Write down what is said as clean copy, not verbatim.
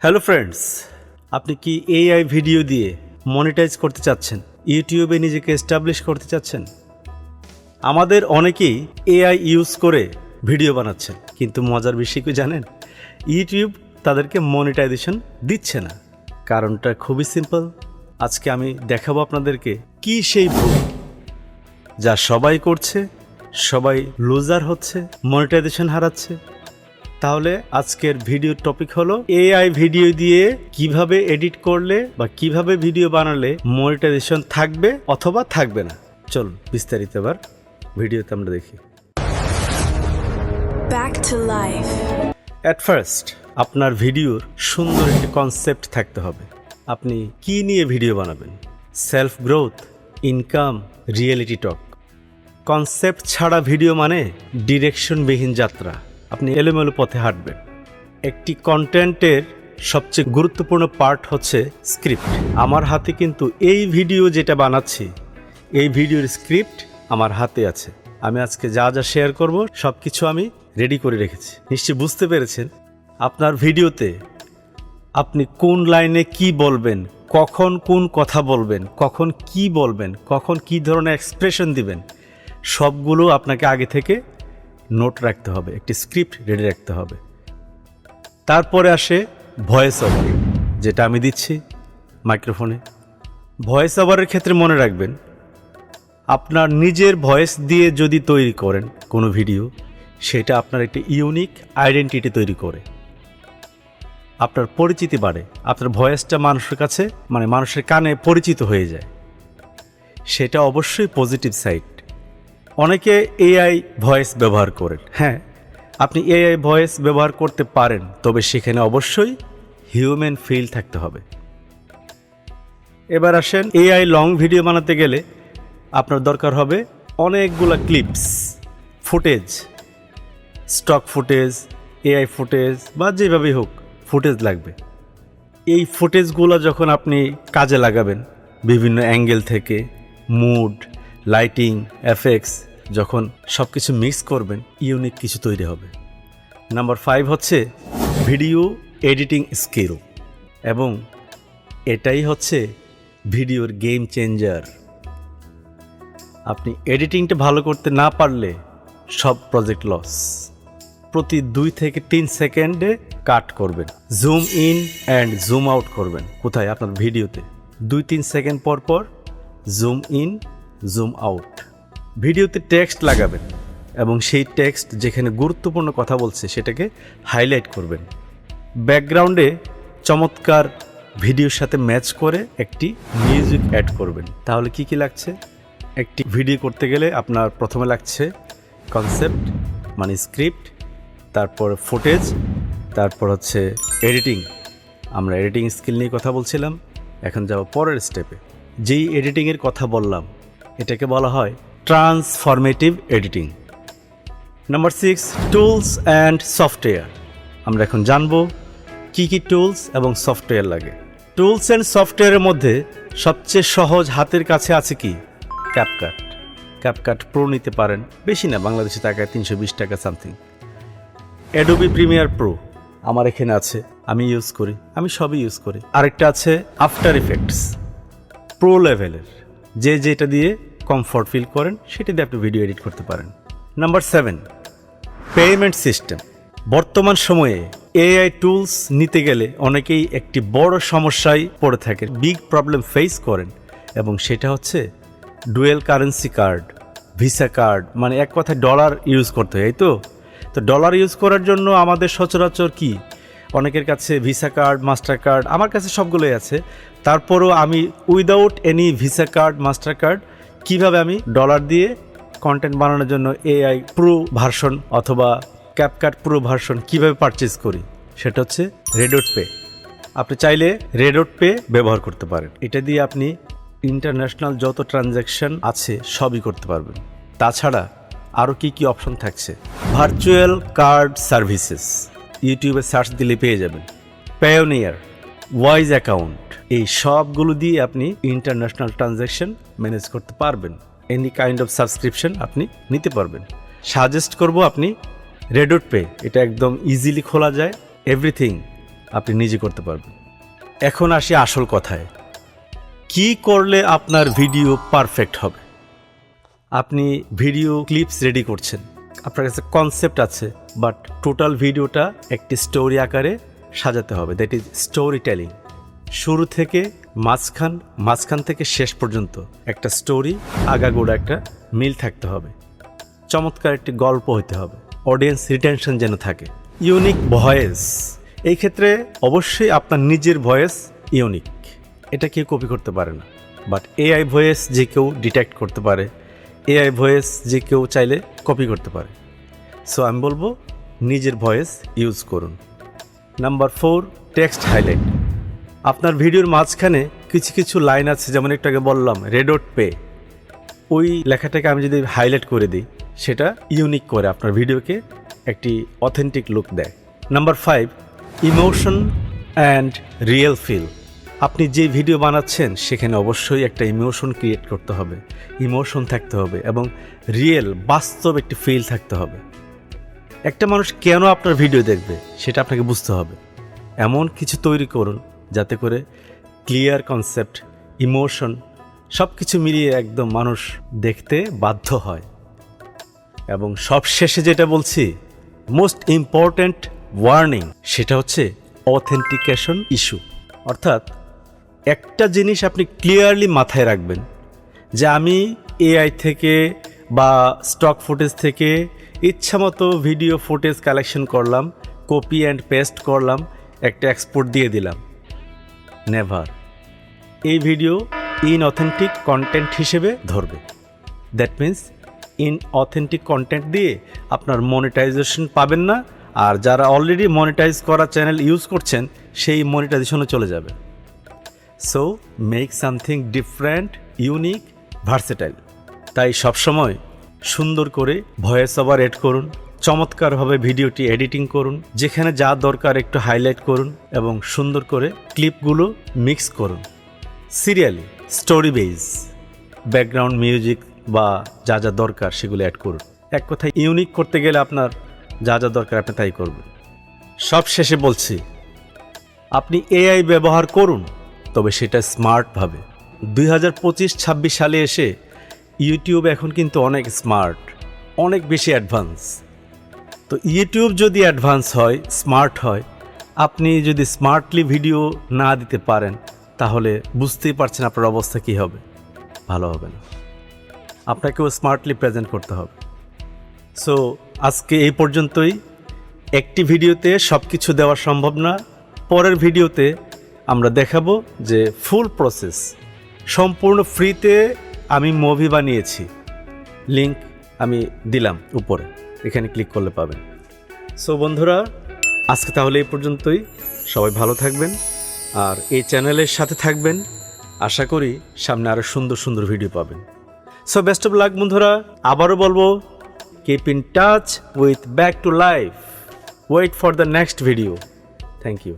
Hello friends, আপনি কি AI video দিয়ে মনিটাইজ করতে চাচ্ছেন? ইউটিউবে নিজেকে এস্টাবলিশ করতে চাচ্ছেন? আমাদের অনেকেই এআই ইউজ করে ভিডিও বানাচ্ছেন, কিন্তু মজার বিষয় কি জানেন? ইউটিউব তাদেরকে মনিটাইজেশন দিচ্ছে না। কারণটা খুবই সিম্পল। আজকে আমি দেখাবো আপনাদেরকে কি সেই ভুল যা সবাই করছে, সবাই লুজার হচ্ছে, মনিটাইজেশন হারাচ্ছে। তাহলে আজকের ভিডিওর টপিক হলো এআই ভিডিও দিয়ে কিভাবে এডিট করলে বা কিভাবে ভিডিও বানালে মনিটাইজেশন থাকবে অথবা থাকবে না। চল বিস্তারিত এবার ভিডিওতে আমরা দেখি। Back to life. At first আপনার ভিডিওর সুন্দর একটি কনসেপ্ট থাকতে হবে। আপনি কি নিয়ে ভিডিও বানাবেন? সেলফ গ্রোথ, ইনকাম, রিয়েলিটি টক। কনসেপ্ট ছাড়া ভিডিও মানে ডিরেকশনবিহীন যাত্রা। আপনি এলোমেলো পথে হাঁটবেন। একটি কন্টেন্টের সবচেয়ে গুরুত্বপূর্ণ পার্ট হচ্ছে স্ক্রিপ্ট। আমার হাতে কিন্তু এই ভিডিও যেটা বানাচ্ছি, এই ভিডিওর স্ক্রিপ্ট আমার হাতে আছে। আমি আজকে যা যা শেয়ার করব সব কিছু আমি রেডি করে রেখেছি। নিশ্চয়ই বুঝতে পেরেছেন আপনার ভিডিওতে আপনি কোন লাইনে কি বলবেন, কখন কোন কথা বলবেন, কখন কি বলবেন, কখন কি ধরনের এক্সপ্রেশন দিবেন, সবগুলো আপনাকে আগে থেকে নোট রাখতে হবে, একটি স্ক্রিপ্ট রেডি রাখতে হবে। তারপরে আসে ভয়েস ওভার, যেটা আমি দিচ্ছি মাইক্রোফোনে। ভয়েস ওভারের ক্ষেত্রে মনে রাখবেন, আপনার নিজের ভয়েস দিয়ে যদি তৈরি করেন কোনো ভিডিও, সেটা আপনার একটি ইউনিক আইডেন্টিটি তৈরি করে, আপনার পরিচিতি বাড়ে, আপনার ভয়েসটা মানুষের কাছে মানুষের কানে পরিচিত হয়ে যায়। সেটা অবশ্যই পজিটিভ সাইড। অনেকে এআই ভয়েস ব্যবহার করেন। হ্যাঁ, আপনি এআই ভয়েস ব্যবহার করতে পারেন, তবে সেখানে অবশ্যই হিউম্যান ফিল থাকতে হবে। এবার আসেন, এআই লং ভিডিও বানাতে গেলে আপনার দরকার হবে অনেকগুলো clips, footage, stock footage, AI footage বা যেভাবেই হোক ফুটেজ লাগবে। এই ফুটেজগুলো যখন আপনি কাজে লাগাবেন বিভিন্ন অ্যাঙ্গেল থেকে, মুড, লাইটিং, এফেক্টস, যখন সব কিছু মিক্স করবেন ইউনিক কিছু তৈরি হবে। নাম্বার 5 হচ্ছে ভিডিও এডিটিং স্কিল, এবং এটাই হচ্ছে ভিডিওর গেম চেঞ্জার। আপনি এডিটিংটা ভালো করতে না পারলে সব প্রজেক্ট লস। প্রতি 2 থেকে 3 সেকেন্ডে কাট করবেন, zoom in and zoom out করবেন। কোথায়? আপনার ভিডিওতে 2-3 সেকেন্ড পর পর জুম ইন, জুম আউট। ভিডিওতে টেক্সট লাগাবেন এবং সেই টেক্সট যেখানে গুরুত্বপূর্ণ কথা বলছে সেটাকে হাইলাইট করবেন। ব্যাকগ্রাউন্ডে চমৎকার ভিডিওর সাথে ম্যাচ করে একটি মিউজিক অ্যাড করবেন। তাহলে কি কি লাগছে? একটি ভিডিও করতে গেলে আপনার প্রথমে লাগছে কনসেপ্ট স্ক্রিপ্ট, তারপর ফুটেজ, তারপর হচ্ছে এডিটিং। আমরা এডিটিং স্কিল নিয়ে কথা বলছিলাম, এখন যাব পরের স্টেপে। যেই এডিটিংয়ের কথা বললাম এটাকে বলা হয় transformative editing. Number 6, tools and software. আমরা এখন জানবো কি কি টুলস এবং সফটওয়্যার লাগে। টুলস অ্যান্ড সফটওয়্যারের মধ্যে সবচেয়ে সহজ হাতের কাছে আছে কি? ক্যাপকাট। ক্যাপকাট প্রো নিতে পারেন, বেশি না, বাংলাদেশি টাকায় 320 টাকা সামথিং। অ্যাডোবি প্রিমিয়ার প্রো আমার এখানে আছে, আমি ইউজ করি, আমি সবই ইউজ করি। আরেকটা আছে আফটার ইফেক্টস, প্রো লেভেলের, যে যেটা দিয়ে কমফর্ট ফিল করেন সেটা দিয়ে আপনি ভিডিও এডিট করতে পারেন। Number 7, payment system. বর্তমান সময়ে এআই টুলস নিতে গেলে অনেকেই একটি বড় সমস্যায় পড়ে থাকেন, বিগ প্রবলেম ফেস করেন, এবং সেটা হচ্ছে dual currency card, visa card, এক কথায় ডলার ইউজ করতে হয়। তো ডলার ইউজ করার জন্য আমাদের সচরাচর কি, অনেকের কাছে ভিসা কার্ড, মাস্টার কার্ড, আমার কাছে সবগুলোই আছে। তারপরও আমি without any visa card, master card কীভাবে আমি ডলার দিয়ে কন্টেন্ট বানানোর জন্য এআই প্রো ভার্সন অথবা ক্যাপকাট প্রো ভার্সন কীভাবে পারচেজ করি, সেটা হচ্ছে রেডট পে। আপনি চাইলে রেডট পে ব্যবহার করতে পারেন। এটা দিয়ে আপনি ইন্টারন্যাশনাল যত ট্রানজ্যাকশন আছে সবই করতে পারবেন। তাছাড়া আরও কি কি অপশন থাকছে? ভার্চুয়াল কার্ড সার্ভিসেস, ইউটিউবে সার্চ দিলে পেয়ে যাবেন। পায়োনিয়ার, ওয়াইজ অ্যাকাউন্ট, এই সবগুলো দিয়ে আপনি ইন্টারন্যাশনাল ট্রানজ্যাকশন ম্যানেজ করতে পারবেন। এনি কাইন্ড অফ সাবস্ক্রিপশন আপনি নিতে পারবেন। সাজেস্ট করব আপনি রেডট পে, এটা একদম ইজিলি খোলা যায়, এভরিথিং আপনি নিজে করতে পারবেন। এখন আসি আসল কথায়, কি করলে আপনার ভিডিও পারফেক্ট হবে? আপনি ভিডিও ক্লিপস রেডি করছেন, আপনার কাছে কনসেপ্ট আছে, বাট টোটাল ভিডিওটা একটি স্টোরি আকারে সাজাতে হবে, দ্যাট ইজ স্টোরি টেলিং। শুরু থেকে মাঝখান থেকে শেষ পর্যন্ত একটা স্টোরি, আগাগোড়া একটা মিল থাকতে হবে, চমৎকার একটি গল্প হতে হবে, অডিয়েন্স রিটেনশন যেন থাকে, ইউনিক ভয়েস। এই ক্ষেত্রে অবশ্যই আপনার নিজের ভয়েস ইউনিক, এটা কেউ কপি করতে পারে না, বাট এআই ভয়েস যে কেউ ডিটেক্ট করতে পারে, এআই ভয়েস যে কেউ চাইলে কপি করতে পারে। সো আমি বলবো নিজের ভয়েস ইউজ করুন। Number 4, text highlight. আপনার ভিডিওর মাঝখানে কিছু লাইন আছে, যেমন একটু আগে বললাম রেডট পে, ওই লেখাটাকে আমি যদি হাইলাইট করে দিই, সেটা ইউনিক করে আপনার ভিডিওকে একটি অথেন্টিক লুক দেয়। Number 5, emotion and real feel. আপনি যে ভিডিও বানাচ্ছেন সেখানে অবশ্যই একটা ইমোশন ক্রিয়েট করতে হবে, ইমোশন থাকতে হবে এবং রিয়েল বাস্তব একটি ফিল থাকতে হবে। একটা মানুষ কেন আপনার ভিডিও দেখবে সেটা আপনাকে বুঝতে হবে। এমন কিছু তৈরি করুন যাতে করে ক্লিয়ার কনসেপ্ট, ইমোশন সব কিছু মিলিয়ে একদম মানুষ দেখতে বাধ্য হয়। এবং সবশেষে যেটা বলছি, মোস্ট ইম্পর্ট্যান্ট ওয়ার্নিং, সেটা হচ্ছে অথেন্টিকেশন ইস্যু। অর্থাৎ একটা জিনিস আপনি ক্লিয়ারলি মাথায় রাখবেন যে আমি এআই থেকে বা স্টক ফুটেজ থেকে ইচ্ছামতো ভিডিও ফুটেজ কালেকশন করলাম, কপি অ্যান্ড পেস্ট করলাম, একটা এক্সপোর্ট দিয়ে দিলাম। নেভার। এই ভিডিও ইনঅথেন্টিক কন্টেন্ট হিসেবে ধরবে। দ্যাট মিন্স ইনঅথেন্টিক কন্টেন্ট দিয়ে আপনার মনিটাইজেশন পাবেন না, আর যারা অলরেডি মনিটাইজ করা চ্যানেল ইউজ করছেন সেই মনিটাইজেশনও চলে যাবে। So make something different, unique, versatile. তাই সবসময় সুন্দর করে ভয়েস ওভার এড করুন, চমৎকারভাবে ভিডিওটি এডিটিং করুন, যেখানে যা দরকার একটু হাইলাইট করুন এবং সুন্দর করে ক্লিপগুলো মিক্স করুন। Serially story base, background music বা যা যা দরকার সেগুলো অ্যাড করুন। এক কথায় ইউনিক করতে গেলে আপনার যা যা দরকার আপনি তাই করবেন। সব শেষে বলছি, আপনি এআই ব্যবহার করুন, তবে সেটা স্মার্টভাবে। 2025-26 সালে এসে ইউটিউব এখন কিন্তু অনেক স্মার্ট, অনেক বেশি অ্যাডভান্স। তো ইউটিউব যদি অ্যাডভান্স হয়, স্মার্ট হয়, আপনি যদি স্মার্টলি ভিডিও না দিতে পারেন তাহলে বুঝতেই পারছেন আপনার অবস্থা কী হবে, ভালো হবে না। আপনাকেও স্মার্টলি প্রেজেন্ট করতে হবে। সো আজকে এই পর্যন্তই। একটি ভিডিওতে সব কিছু দেওয়া সম্ভব না। পরের ভিডিওতে আমরা দেখাবো যে ফুল প্রসেস সম্পূর্ণ ফ্রিতে আমি মুভি বানিয়েছি, লিংক আমি দিলাম উপরে, এখানে ক্লিক করলে পাবেন। সো বন্ধুরা, আজকে তাহলে এই পর্যন্তই। সবাই ভালো থাকবেন আর এই চ্যানেলের সাথে থাকবেন। আশা করি সামনে আরও সুন্দর সুন্দর ভিডিও পাবেন। সো বেস্ট অফ লাক বন্ধুরা। আবারও বলবো, keep in touch with back to life. Wait for the next video. Thank you.